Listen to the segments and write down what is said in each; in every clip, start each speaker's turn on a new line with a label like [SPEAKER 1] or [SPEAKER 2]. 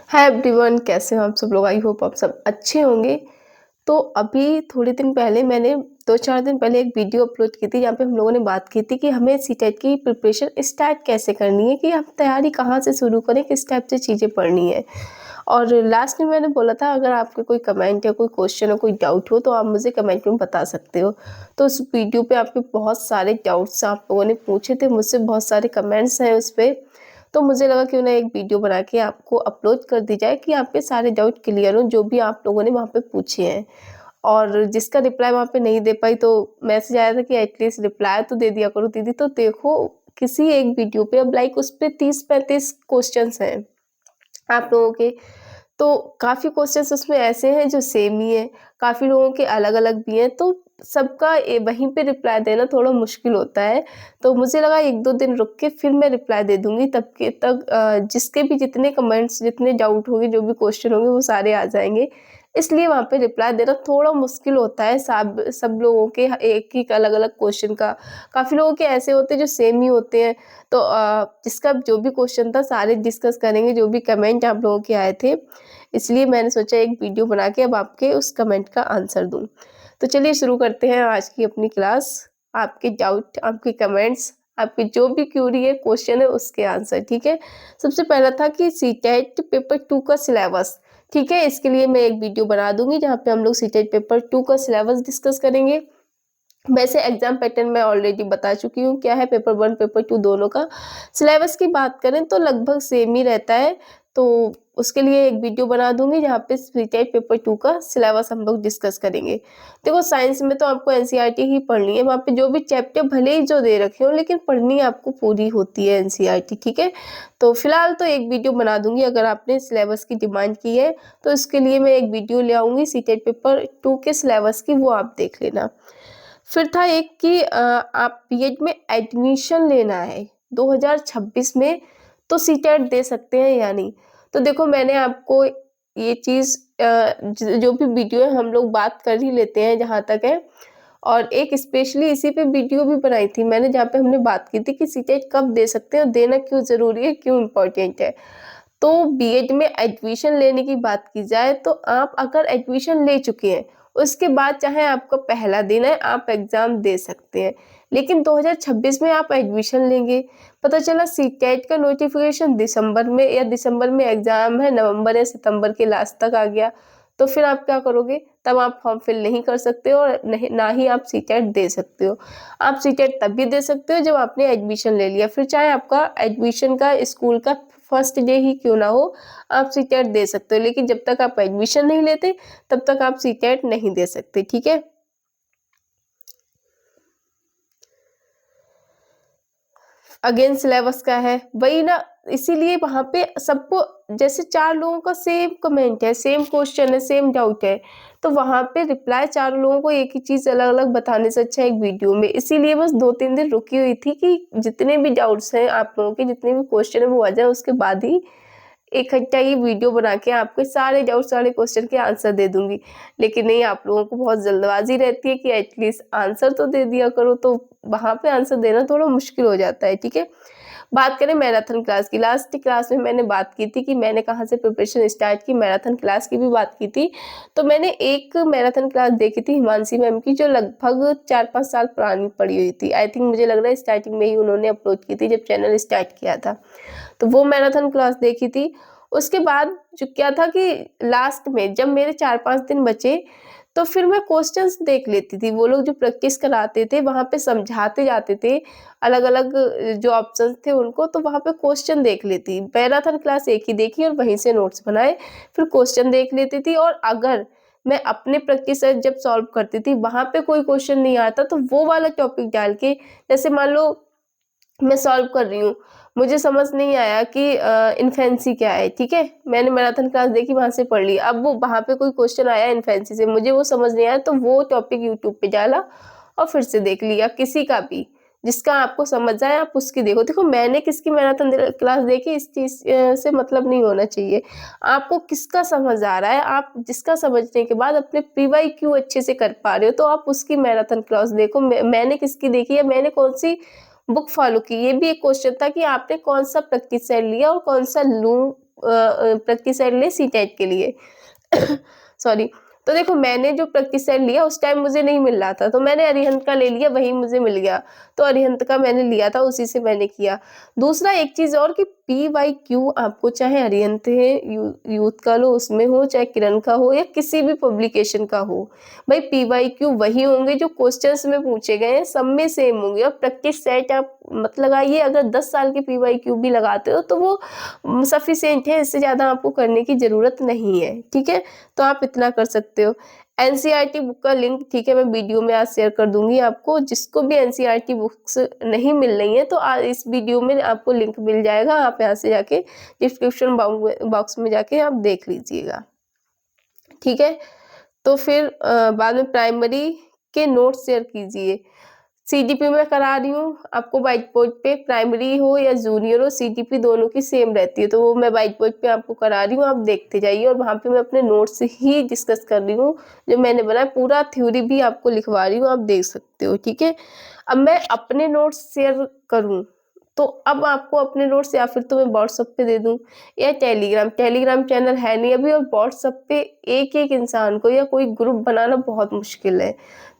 [SPEAKER 1] Hi everyone, कैसे हो आप सब लोग। आई होप आप सब अच्छे होंगे। तो अभी थोड़े दिन पहले मैंने 2-4 दिन पहले एक वीडियो अपलोड की थी जहाँ पे हम लोगों ने बात की थी कि हमें सीटेट की प्रिपरेशन स्टार्ट कैसे करनी है, कि हम तैयारी कहाँ से शुरू करें, किस टाइप से चीज़ें पढ़नी है। और लास्ट में मैंने बोला था अगर आपके कोई कमेंट या कोई क्वेश्चन हो, कोई डाउट हो तो आप मुझे कमेंट में बता सकते हो। तो उस वीडियो पे आपके बहुत सारे डाउट्स आप लोगों ने पूछे थे मुझसे, बहुत सारे कमेंट्स हैं उस पे। तो मुझे लगा क्यों ना एक वीडियो बना के आपको अपलोड कर दी जाए कि आपके सारे डाउट क्लियर हो जो भी आप लोगों ने वहाँ पे पूछे हैं। और जिसका रिप्लाई वहाँ पे नहीं दे पाई तो मैसेज आया था कि एटलीस्ट रिप्लाई तो दे दिया करो दीदी। तो देखो, किसी एक वीडियो पे अब लाइक उस पे 30-35 क्वेश्चन्स हैं आप लोगों के। तो काफ़ी क्वेश्चन्स उसमें ऐसे हैं जो सेम ही है, काफ़ी लोगों के अलग-अलग भी हैं, तो सबका वहीं पे रिप्लाई देना थोड़ा मुश्किल होता है। तो मुझे लगा 1-2 दिन रुक के फिर मैं रिप्लाई दे दूँगी, तब के तक जिसके भी जितने कमेंट्स, जितने डाउट होंगे, जो भी क्वेश्चन होंगे वो सारे आ जाएँगे। इसलिए वहाँ पे रिप्लाई देना थोड़ा मुश्किल होता है, सब लोगों के एक-एक अलग-अलग क्वेश्चन का। काफ़ी लोगों के ऐसे होते हैं जो सेम ही होते हैं। तो जिसका जो भी क्वेश्चन था सारे डिस्कस करेंगे, जो भी कमेंट आप लोगों के आए थे। इसलिए मैंने सोचा एक वीडियो बना के अब आपके उस कमेंट का आंसर दूँ। तो चलिए शुरू करते हैं आज की अपनी क्लास। आपके डाउट, आपके कमेंट्स, आपकी जो भी क्वेरी है, क्वेश्चन है, उसके आंसर, ठीक है? सबसे पहला था कि सीटेट पेपर 2 का सिलेबस, ठीक है? इसके लिए मैं एक वीडियो बना दूँगी जहाँ पे हम लोग सीटेट पेपर 2 का सिलेबस डिस्कस करेंगे। वैसे एग्ज़ाम पैटर्न मैं ऑलरेडी बता चुकी हूँ क्या है, पेपर 1 पेपर 2 दोनों का। सिलेबस की बात करें तो लगभग सेम ही रहता है, तो उसके लिए एक वीडियो बना दूँगी जहाँ पे सीटेट पेपर 2 का सिलेबस हम लोग डिस्कस करेंगे। देखो, साइंस में तो आपको एनसीईआरटी ही पढ़नी है, वहाँ पे जो भी चैप्टर भले ही जो दे रखे हों लेकिन पढ़नी आपको पूरी होती है एनसीईआरटी, ठीक है? तो फिलहाल तो एक वीडियो बना दूँगी, अगर आपने सिलेबस की डिमांड की है तो इसके लिए मैं एक वीडियो ले आऊँगी सीटेट पेपर 2 के सिलेबस की, वो आप देख लेना। फिर था एक कि आप बीएड में एडमिशन लेना है 2026 में तो सीटेट दे सकते हैं या नहीं। तो देखो, मैंने आपको ये चीज़ जो भी वीडियो है हम लोग बात कर ही लेते हैं जहाँ तक है। और एक स्पेशली इसी पे वीडियो भी बनाई थी मैंने जहाँ पे हमने बात की थी कि सीटेट कब दे सकते हैं और देना क्यों ज़रूरी है, क्यों इम्पोर्टेंट है। तो बीएड में एडमिशन लेने की बात की जाए तो आप अगर एडमिशन ले चुके हैं, उसके बाद चाहे आपका पहला दिन है, आप एग्ज़ाम दे सकते हैं। लेकिन 2026 में आप एडमिशन लेंगे, पता चला सीटेट का नोटिफ़िकेशन दिसंबर में, या दिसंबर में एग्ज़ाम है, नवंबर या सितंबर के लास्ट तक आ गया, तो फिर आप क्या करोगे? तब आप फॉर्म फिल नहीं कर सकते हो और नहीं, ना ही आप सीटेट दे सकते हो। आप सीटेट तब भी दे सकते हो जब आपने एडमिशन ले लिया, फिर चाहे आपका एडमिशन का स्कूल का फर्स्ट डे ही क्यों ना हो, आप सीटेट दे सकते हो। लेकिन जब तक आप एडमिशन नहीं लेते, तब तक आप सीटेट नहीं दे सकते, ठीक है? अगेन सिलेबस का है, वही ना, इसीलिए वहाँ पे सबको, जैसे 4 लोगों का सेम कमेंट है, सेम क्वेश्चन है, सेम डाउट है, तो वहाँ पे रिप्लाई 4 लोगों को एक ही चीज़ अलग-अलग बताने से अच्छा है एक वीडियो में। इसीलिए बस 2-3 दिन रुकी हुई थी कि जितने भी डाउट्स हैं आप लोगों के, जितने भी क्वेश्चन है वो आ जाए, उसके बाद ही इकट्ठा ये वीडियो बना के आपके सारे डाउट, सारे क्वेश्चन के आंसर दे दूँगी। लेकिन नहीं, आप लोगों को बहुत जल्दबाज़ी रहती है कि एटलीस्ट आंसर तो दे दिया करो, तो वहाँ पे आंसर देना थोड़ा मुश्किल हो जाता है, ठीक है? बात करें मैराथन क्लास की, लास्ट क्लास में मैंने बात की थी कि मैंने कहाँ से प्रिपरेशन स्टार्ट की, मैराथन क्लास की भी बात की थी। तो मैंने एक मैराथन क्लास देखी थी हिमांशी मैम की, जो लगभग 4-5 साल पुरानी पड़ी हुई थी। आई थिंक मुझे लग रहा है स्टार्टिंग में ही उन्होंने अपलोड की थी जब चैनल स्टार्ट किया था। तो वो मैराथन क्लास देखी थी। उसके बाद जो क्या था कि लास्ट में जब मेरे 4-5 दिन बचे, तो फिर मैं क्वेश्चंस देख लेती थी। वो लोग जो प्रैक्टिस कराते थे, वहाँ पे समझाते जाते थे, अलग-अलग जो ऑप्शंस थे उनको, तो वहाँ पे क्वेश्चन देख लेती। मैराथन क्लास एक ही देखी और वहीं से नोट्स बनाए, फिर क्वेश्चन देख लेती थी। और अगर मैं अपने प्रैक्टिस सेट जब सॉल्व करती थी, वहाँ पे कोई क्वेश्चन नहीं आता, तो वो वाला टॉपिक डाल के, जैसे मान लो मैं सॉल्व कर रही हूँ, मुझे समझ नहीं आया कि इन्फेंसी क्या है, ठीक है? मैंने मैराथन क्लास देखी, वहाँ से पढ़ लिया। अब वो वहाँ पे कोई क्वेश्चन आया इन्फेंसी से, मुझे वो समझ नहीं आया, तो वो टॉपिक यूट्यूब पे डाला और फिर से देख लिया, किसी का भी, जिसका आपको समझ आए आप उसकी देखो। देखो, मैंने किसकी मैराथन क्लास देखी, इस चीज़ से मतलब नहीं होना चाहिए। आपको किसका समझ आ रहा है, आप जिसका समझने के बाद अपने पीवाईक्यू अच्छे से कर पा रहे हो, तो आप उसकी मैराथन क्लास देखो। मैंने किसकी देखी है, मैंने कौन-सी बुक फॉलो की, ये भी एक क्वेश्चन था कि आपने कौन-सा प्रैक्टिस सेट लिया और कौन-सा लूँ प्रैक्टिस सेट ले सीटेट के लिए। सॉरी। तो देखो मैंने जो प्रैक्टिस सेट लिया उस टाइम मुझे नहीं मिल रहा था, तो मैंने अरिहंत का ले लिया, वही मुझे मिल गया। तो अरिहंत का मैंने लिया था, उसी से मैंने किया। दूसरा एक चीज़ और कि PYQ आपको चाहे अरिहंत है, यूथ का लो उसमें हो, चाहे किरण का हो या किसी भी पब्लिकेशन का हो, भाई PYQ वही होंगे जो क्वेश्चंस में पूछे गए हैं, सब में सेम होंगे। और प्रैक्टिस सेट आप मत लगाइए, अगर 10 साल के PYQ भी लगाते हो तो वो सफिशिएंट है, इससे ज़्यादा आपको करने की ज़रूरत नहीं है, ठीक है। तो आप इतना कर सकते हो। NCERT बुक का लिंक, ठीक है, मैं वीडियो में आज शेयर कर दूंगी आपको। जिसको भी NCERT बुक्स नहीं मिल रही है तो आज इस वीडियो में आपको लिंक मिल जाएगा, आप यहाँ से जाके डिस्क्रिप्शन बॉक्स में जाके आप देख लीजिएगा, ठीक है। तो फिर बाद में प्राइमरी के नोट्स शेयर कीजिए। CDP में करा रही हूँ आपको व्हाइट बोर्ड पे, प्राइमरी हो या जूनियर हो, CDP दोनों की सेम रहती है, तो वो मैं व्हाइट बोर्ड पे आपको करा रही हूँ, आप देखते जाइए। और वहाँ पे मैं अपने नोट्स ही डिस्कस कर रही हूँ, जो मैंने बनाया पूरा थ्योरी भी आपको लिखवा रही हूँ, आप देख सकते हो, ठीक है। अब मैं अपने नोट्स शेयर करूँ तो अब आपको अपने नोट्स या फिर तो मैं व्हाट्सएप पे दे दूँ या टेलीग्राम चैनल है नहीं अभी, और व्हाट्सएप पे एक एक इंसान को या कोई ग्रुप बनाना बहुत मुश्किल है,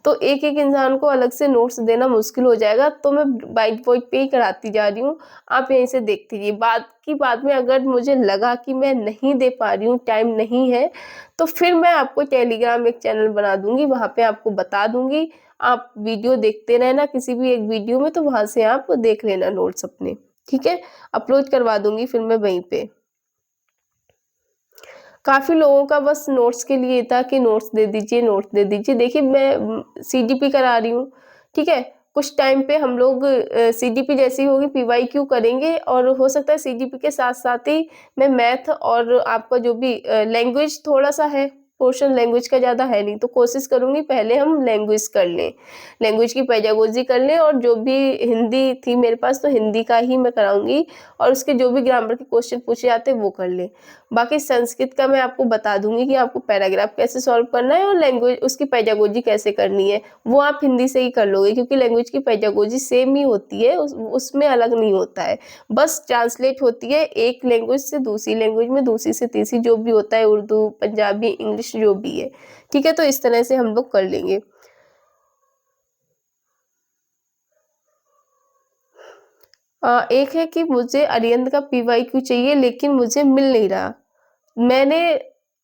[SPEAKER 1] तो एक एक इंसान को अलग से नोट्स देना मुश्किल हो जाएगा। तो मैं व्हाइट बोर्ड पे ही कराती जा रही हूँ, आप यहीं से देखते रहिए। बाद में अगर मुझे लगा कि मैं नहीं दे पा रही हूँ, टाइम नहीं है, तो फिर मैं आपको टेलीग्राम एक चैनल बना दूंगी, वहाँ पे आपको बता दूंगी, आप वीडियो देखते रहना किसी भी एक वीडियो में, तो वहाँ से आप देख लेना नोट्स अपने, ठीक है। अपलोड करवा दूंगी फिर मैं वहीं पे। काफ़ी लोगों का बस नोट्स के लिए था कि नोट्स दे दीजिए, नोट्स दे दीजिए। देखिए मैं CDP करा रही हूँ, ठीक है। कुछ टाइम पे हम लोग CDP जैसी होगी PYQ करेंगे, और हो सकता है CDP के साथ साथ ही मैं मैथ और आपका जो भी लैंग्वेज थोड़ा सा है पोर्शन, लैंग्वेज का ज़्यादा है नहीं, तो कोशिश करूँगी पहले हम लैंग्वेज कर लें, लैंग्वेज की पेडागोजी कर लें। और जो भी हिंदी थी मेरे पास तो हिंदी का ही मैं कराऊंगी, और उसके जो भी ग्रामर के क्वेश्चन पूछे जाते हैं वो कर लें। बाकी संस्कृत का मैं आपको बता दूंगी कि आपको पैराग्राफ कैसे सॉल्व करना है, और लैंग्वेज उसकी पेडागोजी कैसे करनी है, वो आप हिंदी से ही कर लोगे, क्योंकि लैंग्वेज की पेडागोजी सेम ही होती है, उसमें अलग नहीं होता है, बस ट्रांसलेट होती है एक लैंग्वेज से दूसरी लैंग्वेज में, दूसरी से तीसरी, जो भी होता है, उर्दू, पंजाबी, इंग्लिश जो भी है, ठीक है। तो इस तरह से हम लोग कर लेंगे। एक है कि मुझे अरिहंत का PYQ चाहिए, लेकिन मुझे मिल नहीं रहा। मैंने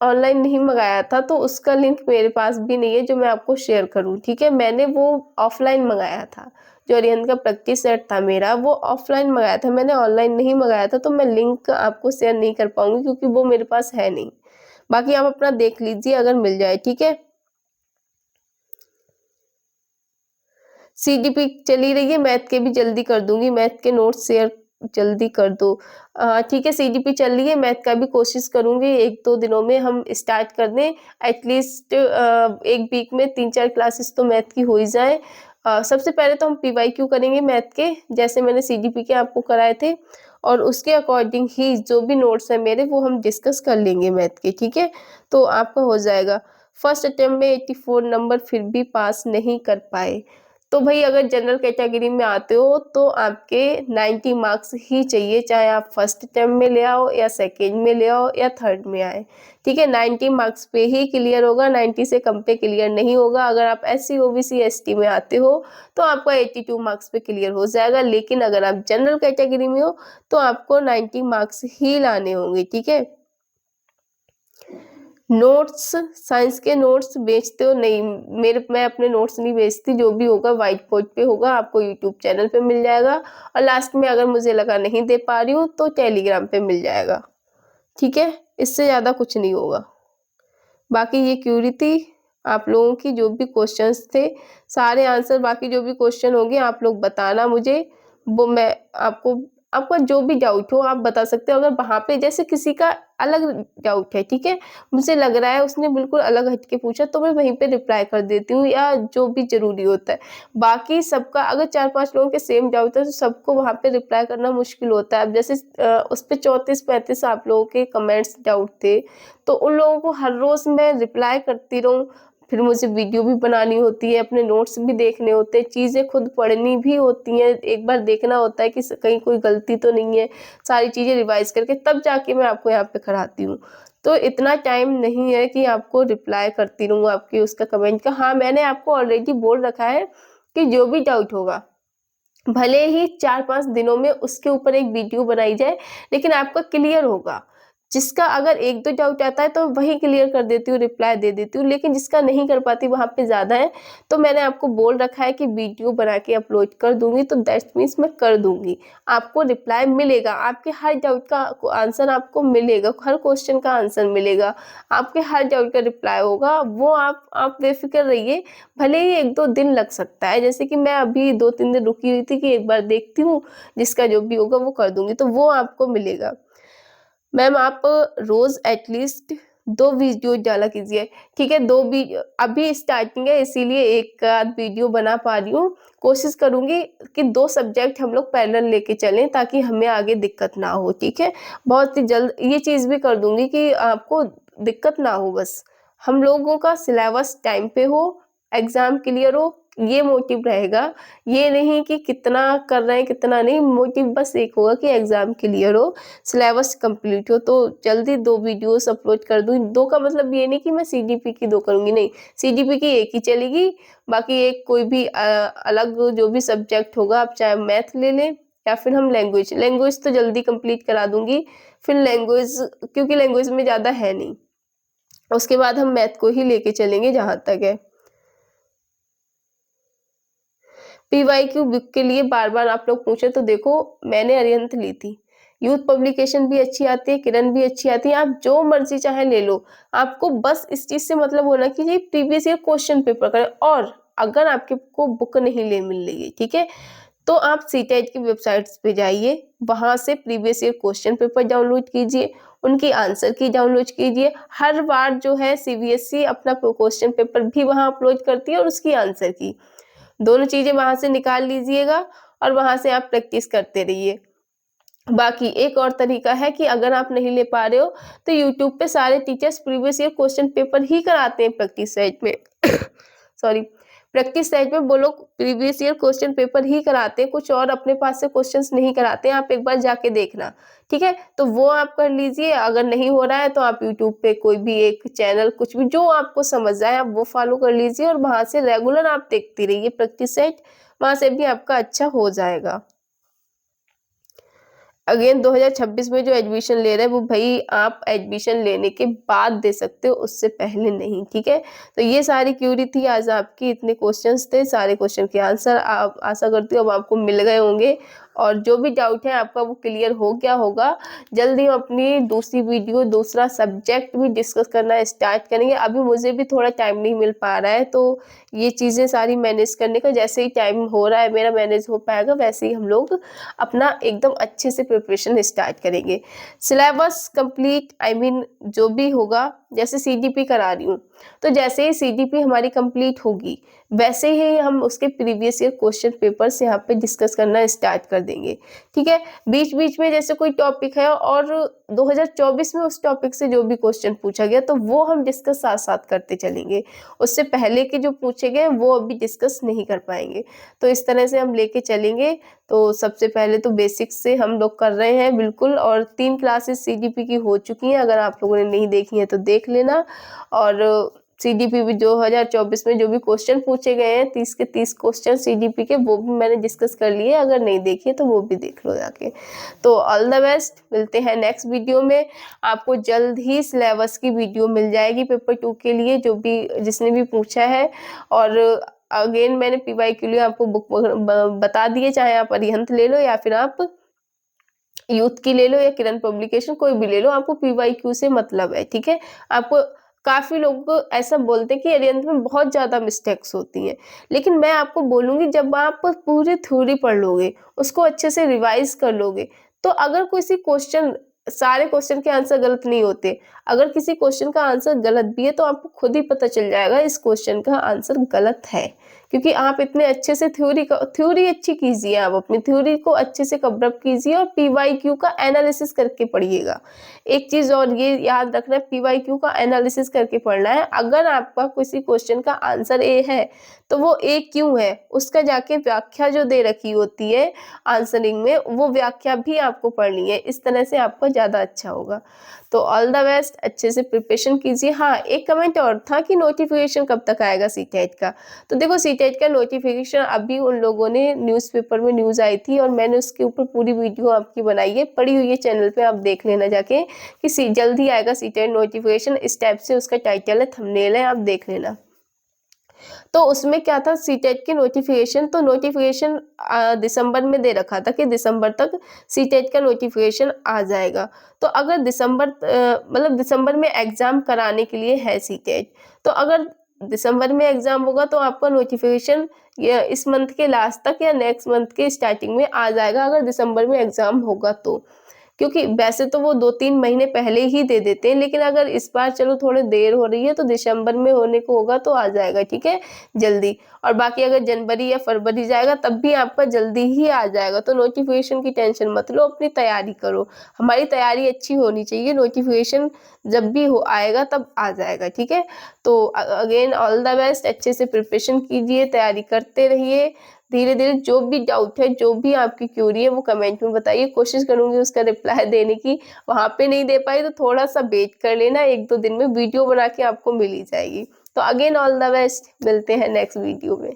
[SPEAKER 1] ऑनलाइन नहीं मंगाया था, तो उसका लिंक मेरे पास भी नहीं है जो मैं आपको शेयर करूं, ठीक है। मैंने वो ऑफलाइन मंगाया था, जो अरिहंत का प्रैक्टिस सेट था मेरा, वो ऑफलाइन मंगाया था, मैंने ऑनलाइन नहीं मंगाया था। तो मैं लिंक आपको शेयर नहीं कर पाऊंगी क्योंकि वो मेरे पास है नहीं। बाकी आप अपना देख लीजिए अगर मिल जाए, ठीक है। CDP चली रही है, मैथ के भी जल्दी कर दूंगी, मैथ के नोट्स शेयर जल्दी कर दो। ठीक है, CDP चल रही है, मैथ का भी कोशिश करूंगी 1-2 दिनों में हम स्टार्ट कर दें। एटलीस्ट एक वीक में 3-4 क्लासेस तो मैथ की हो ही जाए। सबसे पहले तो हम PYQ करेंगे मैथ के, जैसे मैंने CDP के आपको कराए थे, और उसके अकॉर्डिंग ही जो भी नोट्स हैं मेरे वो हम डिस्कस कर लेंगे मैथ के, ठीक है। तो आपका हो जाएगा। फर्स्ट अटेम्प्ट में 84 नंबर फिर भी पास नहीं कर पाए, तो भाई अगर जनरल कैटेगरी में आते हो तो आपके 90 मार्क्स ही चाहिए, चाहे आप फर्स्ट अटेम्प्ट में ले आओ या सेकेंड में ले आओ या थर्ड में आए, ठीक है। 90 मार्क्स पे ही क्लियर होगा, 90 से कम पे क्लियर नहीं होगा। अगर आप SC OBC ST में आते हो तो आपका 82 मार्क्स पे क्लियर हो जाएगा, लेकिन अगर आप जनरल कैटेगरी में हो तो आपको 90 मार्क्स ही लाने होंगे, ठीक है। नोट्स, साइंस के नोट्स बेचते हो? नहीं, मैं अपने नोट्स नहीं बेचती, जो भी होगा व्हाइट बोर्ड पे होगा, आपको यूट्यूब चैनल पे मिल जाएगा, और लास्ट में अगर मुझे लगा नहीं दे पा रही हूँ तो टेलीग्राम पे मिल जाएगा, ठीक है। इससे ज़्यादा कुछ नहीं होगा। बाकी ये क्यूरी थी आप लोगों की, जो भी क्वेश्चंस थे सारे आंसर, बाकी जो भी क्वेश्चन होंगे आप लोग बताना मुझे, वो मैं आपको, आपका जो भी डाउट हो आप बता सकते हो। अगर वहाँ पे जैसे किसी का अलग डाउट है, ठीक है, मुझे लग रहा है उसने बिल्कुल अलग हट के पूछा, तो मैं वहीं पे रिप्लाई कर देती हूँ, या जो भी जरूरी होता है। बाकी सबका अगर 4-5 लोगों के सेम डाउट है तो सबको वहाँ पे रिप्लाई करना मुश्किल होता है। अब जैसे उस पर 34-35 आप लोगों के कमेंट्स डाउट थे, तो उन लोगों को हर रोज मैं रिप्लाई करती रहूँ, फिर मुझे वीडियो भी बनानी होती है, अपने नोट्स भी देखने होते हैं, चीज़ें खुद पढ़नी भी होती हैं, एक बार देखना होता है कि कहीं कोई गलती तो नहीं है, सारी चीज़ें रिवाइज करके तब जाके मैं आपको यहाँ पे कराती हूँ। तो इतना टाइम नहीं है कि आपको रिप्लाई करती रहूँ आपकी उसका कमेंट का। हाँ, मैंने आपको ऑलरेडी बोल रखा है कि जो भी डाउट होगा, भले ही 4-5 दिनों में उसके ऊपर एक वीडियो बनाई जाए, लेकिन आपका क्लियर होगा। जिसका अगर 1-2 डाउट आता है तो वही क्लियर कर देती हूँ, रिप्लाई दे देती हूँ, लेकिन जिसका नहीं कर पाती वहाँ पे ज़्यादा है, तो मैंने आपको बोल रखा है कि वीडियो बना के अपलोड कर दूँगी, तो दैट्स मीन्स मैं कर दूँगी। आपको रिप्लाई मिलेगा, आपके हर डाउट का आंसर आपको मिलेगा, हर क्वेश्चन का आंसर मिलेगा, आपके हर डाउट का रिप्लाई होगा, वो आप बेफ़िक्र रहिए। भले ही 1-2 दिन लग सकता है, जैसे कि मैं अभी 2-3 दिन रुकी हुई थी कि एक बार देखती हूँ, जिसका जो भी होगा वो कर दूँगी, तो वो आपको मिलेगा। मैम आप रोज़ एटलीस्ट 2 वीडियो डाला कीजिए, ठीक है? 2 अभी स्टार्टिंग है इसीलिए 1 आध वीडियो बना पा रही हूँ। कोशिश करूँगी कि 2 सब्जेक्ट हम लोग पैरेलल लेके चलें ताकि हमें आगे दिक्कत ना हो, ठीक है? बहुत ही जल्द ये चीज़ भी कर दूँगी कि आपको दिक्कत ना हो बस। हम लोगों का सिलेबस टाइम पे हो, एग्ज़ाम क्लियर हो, ये मोटिव रहेगा। ये नहीं कि कितना कर रहे हैं, कितना नहीं, मोटिव बस एक होगा कि एग्ज़ाम क्लियर हो, सिलेबस कंप्लीट हो। तो जल्दी 2 वीडियोज़ अपलोड कर दूँ। 2 का मतलब ये नहीं कि मैं सीजीपी की 2 करूँगी, नहीं। सीजीपी की 1 ही चलेगी, बाकी एक कोई भी अलग जो भी सब्जेक्ट होगा, आप चाहे मैथ ले लें या फिर हम लैंग्वेज तो जल्दी कंप्लीट करा दूँगी। फिर लैंग्वेज क्योंकि लैंग्वेज में ज़्यादा है नहीं। उसके बाद हम मैथ को ही लेके चलेंगे जहाँ तक है। पीवाईक्यू बुक के लिए बार-बार आप लोग पूछे तो देखो मैंने अरिहंत ली थी। यूथ पब्लिकेशन भी अच्छी आती है, किरण भी अच्छी आती है, आप जो मर्ज़ी चाहे ले लो। आपको बस इस चीज़ से मतलब होना कि ये प्रीवियस ईयर क्वेश्चन पेपर का है और अगर आपके को बुक नहीं मिल रही है, ठीक है? तो आप सीटेट की वेबसाइट्स पे जाइए, वहाँ से previous year question paper download कीजिए, उनकी आंसर की डाउनलोड कीजिए। हर बार जो है सीबीएसई अपना क्वेश्चन पेपर भी वहाँ अपलोड करती है और उसकी आंसर की। दोनों चीज़ें वहाँ से निकाल लीजिएगा और वहाँ से आप प्रैक्टिस करते रहिए। बाकी एक और तरीका है कि अगर आप नहीं ले पा रहे हो, तो यूट्यूब पे सारे teachers previous year question paper ही कराते हैं प्रैक्टिस सेट में। सॉरी, प्रैक्टिस सेट में वो लोग प्रीवियस ईयर क्वेश्चन पेपर ही कराते हैं, कुछ और अपने पास से क्वेश्चंस नहीं कराते हैं, आप एक बार जाके देखना, ठीक है? तो वो आप कर लीजिए, अगर नहीं हो रहा है तो आप यूट्यूब पे कोई भी एक चैनल कुछ भी जो आपको समझ आए आप वो फॉलो कर लीजिए और वहाँ से रेगुलर आप देखती रहिए प्रैक्टिस सेट, वहाँ से भी आपका अच्छा हो जाएगा। अगेन 2026 में जो एडमिशन ले रहे हैं वो भई आप एडमिशन लेने के बाद दे सकते हो, उससे पहले नहीं, ठीक है? तो ये सारी क्यूरी थी आज आपकी, इतने क्वेश्चंस थे, सारे क्वेश्चन के आंसर आप आशा करती हूँ अब आपको मिल गए होंगे और जो भी डाउट है आपका वो क्लियर हो गया होगा। जल्दी हम अपनी दूसरी वीडियो, दूसरा सब्जेक्ट भी डिस्कस करना स्टार्ट करेंगे। अभी मुझे भी थोड़ा टाइम नहीं मिल पा रहा है, तो ये चीज़ें सारी मैनेज करने का जैसे ही टाइम हो रहा है मेरा मैनेज हो पाएगा, वैसे ही हम लोग अपना एकदम अच्छे से प्रिपरेशन स्टार्ट करेंगे। सिलेबस कंप्लीट आई मीन जो भी होगा, जैसे सीडीपी करा रही हूँ, तो जैसे ही सीडीपी हमारी कंप्लीट होगी, वैसे ही हम उसके प्रीवियस ईयर क्वेश्चन पेपर्स यहाँ पे डिस्कस करना स्टार्ट कर देंगे, ठीक है? बीच-बीच में जैसे कोई टॉपिक है और 2024 में उस टॉपिक से जो भी क्वेश्चन पूछा गया, तो वो हम डिस्कस साथ-साथ करते चलेंगे। उससे पहले के जो पूछे गए, वो अभी डिस्कस नहीं कर पाएँगे। तो इस तरह से हम लेके चलेंगे। तो सबसे पहले तो बेसिक्स से हम लोग कर रहे हैं बिल्कुल और 3 क्लासेस सीडीपी की हो चुकी हैं, अगर आप लोगों ने नहीं देखी हैं तो देख लेना। और सीडीपी भी 2024 में जो भी क्वेश्चन पूछे गए हैं 30 के 30 क्वेश्चन सीडीपी के वो भी मैंने डिस्कस कर लिए, अगर नहीं देखी है तो वो भी देख लो जाके। तो ऑल द बेस्ट, मिलते हैं नेक्स्ट वीडियो में। आपको जल्द ही सिलेबस की वीडियो मिल जाएगी पेपर 2 के लिए, जो भी जिसने भी पूछा है। और अगेन मैंने पीवाई के लिए आपको बुक बता दिए, चाहे आप अरिहंत ले लो या फिर आप यूथ की ले लो या किरण पब्लिकेशन, कोई भी ले लो, आपको पीवाईक्यू से मतलब है, ठीक है? आपको काफ़ी लोग ऐसा बोलते हैं कि अरिहंत में बहुत ज़्यादा मिस्टेक्स होती हैं, लेकिन मैं आपको बोलूँगी जब आप पूरी थ्योरी पढ़ लोगे, उसको अच्छे से रिवाइज़ कर लोगे, तो अगर किसी क्वेश्चन सारे क्वेश्चन के आंसर गलत नहीं होते। अगर किसी क्वेश्चन का आंसर गलत भी है तो आपको खुद ही पता चल जाएगा इस क्वेश्चन का आंसर गलत है, क्योंकि आप इतने अच्छे से थ्योरी अच्छी कीजिए, आप अपनी थ्योरी को अच्छे से कवर अप कीजिए और पीवाईक्यू का एनालिसिस करके पढ़िएगा। एक चीज़ और ये याद रखना है, पीवाईक्यू का एनालिसिस करके पढ़ना है। अगर आपका किसी क्वेश्चन का आंसर ए है तो वो ए क्यों है, उसका जाके व्याख्या जो दे रखी होती है आंसरिंग में, वो व्याख्या भी आपको पढ़नी है। इस तरह से आपका ज़्यादा अच्छा होगा। तो ऑल द बेस्ट, अच्छे से प्रिपरेशन कीजिए। हाँ, एक कमेंट और था कि नोटिफिकेशन कब तक आएगा सीटेट का। तो देखो, सीटेट का नोटिफिकेशन अभी उन लोगों ने न्यूज़पेपर में न्यूज़ आई थी और मैंने उसके ऊपर पूरी वीडियो आपकी बनाई है, पड़ी हुई है चैनल पे, आप देख लेना जाके कि जल्द ही आएगा सीटेट नोटिफिकेशन। इस टाइप से उसका टाइटल है, थंबनेल है, आप देख लेना। तो उसमें क्या था, सीटेट की नोटिफिकेशन, तो नोटिफिकेशन दिसंबर में दे रखा था कि दिसंबर तक सीटेट का नोटिफिकेशन आ जाएगा। तो अगर मतलब दिसंबर में एग्ज़ाम कराने के लिए है सीटेट, तो अगर दिसंबर में एग्ज़ाम होगा तो आपका नोटिफिकेशन इस मंथ के लास्ट तक या नेक्स्ट मंथ के स्टार्टिंग में आ जाएगा, अगर दिसंबर में एग्ज़ाम होगा तो। क्योंकि वैसे तो वो 2-3 महीने पहले ही दे देते हैं, लेकिन अगर इस बार चलो थोड़ी देर हो रही है तो दिसंबर में होने को होगा तो आ जाएगा, ठीक है, जल्दी। और बाकी अगर जनवरी या फरवरी जाएगा तब भी आपका जल्दी ही आ जाएगा। तो नोटिफिकेशन की टेंशन मत लो, अपनी तैयारी करो। हमारी तैयारी अच्छी होनी चाहिए, नोटिफिकेशन जब भी हो आएगा तब आ जाएगा, ठीक है। तो अगेन ऑल द बेस्ट, अच्छे से प्रिपरेशन कीजिए, तैयारी करते रहिए। धीरे धीरे जो भी डाउट है, जो भी आपकी क्यूरी है, वो कमेंट में बताइए, कोशिश करूंगी उसका रिप्लाई देने की। वहां पे नहीं दे पाई तो थोड़ा सा वेट कर लेना, 1-2 दिन में वीडियो बना के आपको मिल ही जाएगी। तो अगेन ऑल द बेस्ट, मिलते हैं नेक्स्ट वीडियो में।